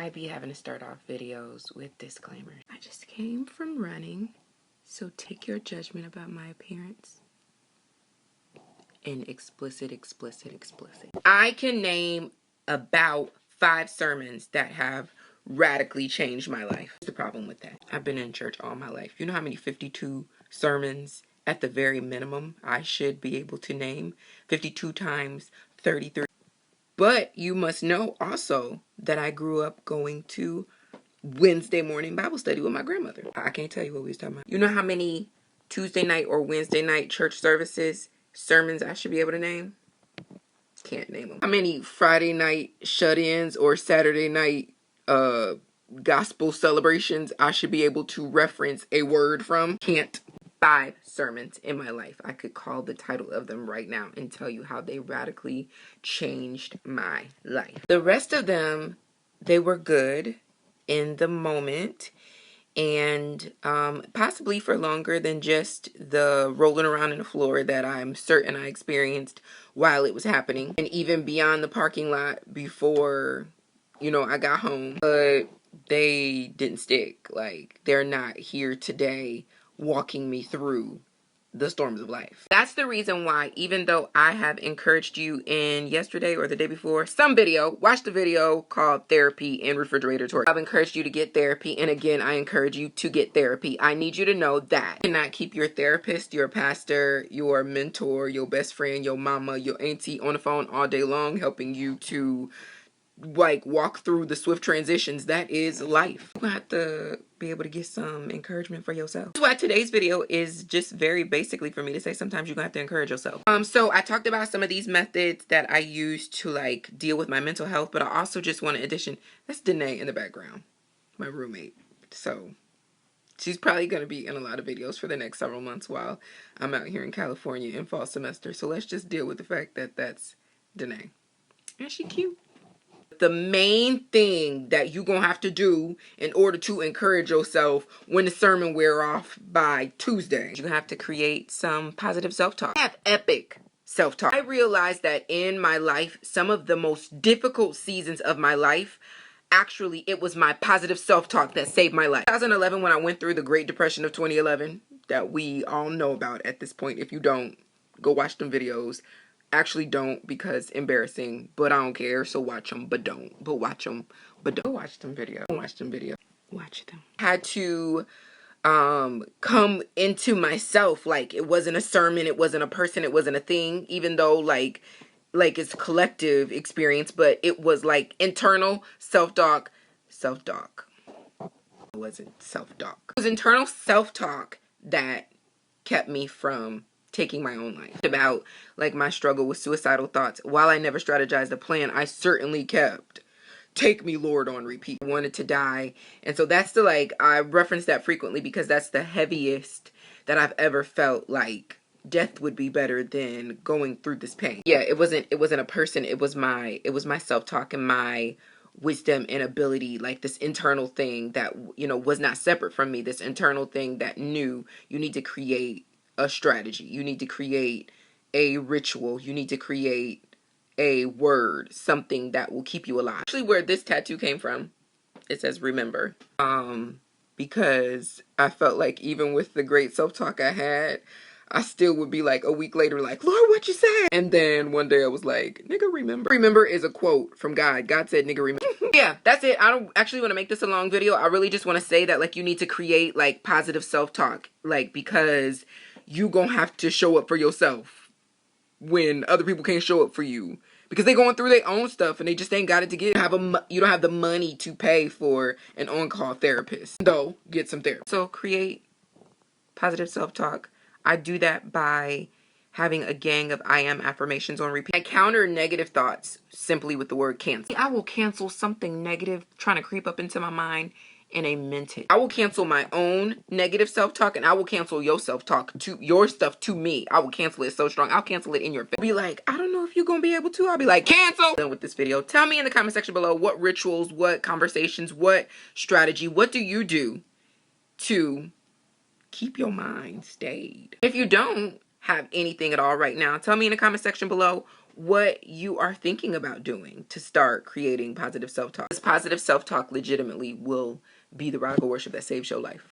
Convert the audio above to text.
I be having to start off videos with disclaimers. I just came from running, so take your judgment about my appearance in explicit. I can name about 5 sermons that have radically changed my life. What's the problem with that? I've been in church all my life. You know how many 52 sermons at the very minimum I should be able to name? 52 times 33. But you must know also that I grew up going to Wednesday morning Bible study with my grandmother. I can't tell you what we was talking about. You know how many Tuesday night or Wednesday night church services, sermons I should be able to name? Can't name them. How many Friday night shut-ins or Saturday night gospel celebrations I should be able to reference a word from? Can't. 5 sermons in my life. I could call the title of them right now and tell you how they radically changed my life. The rest of them, they were good in the moment and possibly for longer than just the rolling around in the floor that I'm certain I experienced while it was happening, and even beyond the parking lot before, you know, I got home. But they didn't stick. Like, they're not here today walking me through the storms of life. That's the reason why, even though I have encouraged you in yesterday or the day before, some video, watch the video called Therapy in Refrigerator Tour. I've encouraged you to get therapy, and again, I encourage you to get therapy. I need you to know that you cannot keep your therapist, your pastor, your mentor, your best friend, your mama, your auntie on the phone all day long helping you to like walk through the swift transitions that is life. You have to be able to get some encouragement for yourself. That's why today's video is just very basically for me to say sometimes you're gonna have to encourage yourself. So I talked about some of these methods that I use to like deal with my mental health, but I also just want to addition, that's Danae in the background, my roommate. So she's probably going to be in a lot of videos for the next several months while I'm out here in California in fall semester. So let's just deal with the fact that that's Danae. And she cute. The main thing that you're going to have to do in order to encourage yourself when the sermon wear off by Tuesday, you're going to have to create some positive self-talk. I have epic self-talk. I realized that in my life, some of the most difficult seasons of my life, actually, it was my positive self-talk that saved my life. 2011, when I went through the Great Depression of 2011, that we all know about at this point. If you don't, go watch them videos. Actually don't, because embarrassing, but I don't care, so watch them, but don't. But watch them, but don't. Watch them video. Watch them video. Watch them. Had to come into myself. Like, it wasn't a sermon, it wasn't a person, it wasn't a thing, even though like it's collective experience, but it was like internal self-talk. It wasn't self-talk. It was internal self-talk that kept me from taking my own life. About like my struggle with suicidal thoughts. While I never strategized a plan, I certainly kept "Take me, Lord" on repeat. I wanted to die. And so that's the, like, I reference that frequently because that's the heaviest that I've ever felt. Like, death would be better than going through this pain. Yeah, it wasn't a person, it was my self-talk and my wisdom and ability, like this internal thing that, you know, was not separate from me. This internal thing that knew you need to create a strategy. You need to create a ritual. You need to create a word, something that will keep you alive. Actually, where this tattoo came from, it says "remember." Because I felt like even with the great self-talk I had, I still would be like a week later like, "Lord, what you say?" And then one day I was like, "Nigga, remember." Remember is a quote from God. God said, "Nigga, remember." Yeah, that's it. I don't actually want to make this a long video. I really just want to say that, like, you need to create like positive self-talk, like, because you gonna have to show up for yourself when other people can't show up for you because they going through their own stuff and they just ain't got it to get. You don't have the money to pay for an on-call therapist. Though, get some therapy. So create positive self-talk. I do that by having a gang of I am affirmations on repeat. I counter negative thoughts simply with the word cancel. I will cancel something negative trying to creep up into my mind in a minute. I will cancel my own negative self-talk, and I will cancel your self-talk to your stuff to me. I will cancel it so strong. I'll cancel it in your face. Be like, I don't know if you're gonna be able to. I'll be like, cancel. Done with this video. Tell me in the comment section below what rituals, what conversations, what strategy, what do you do to keep your mind stayed? If you don't have anything at all right now, tell me in the comment section below what you are thinking about doing to start creating positive self-talk. This positive self-talk legitimately will be the radical worship that saves your life.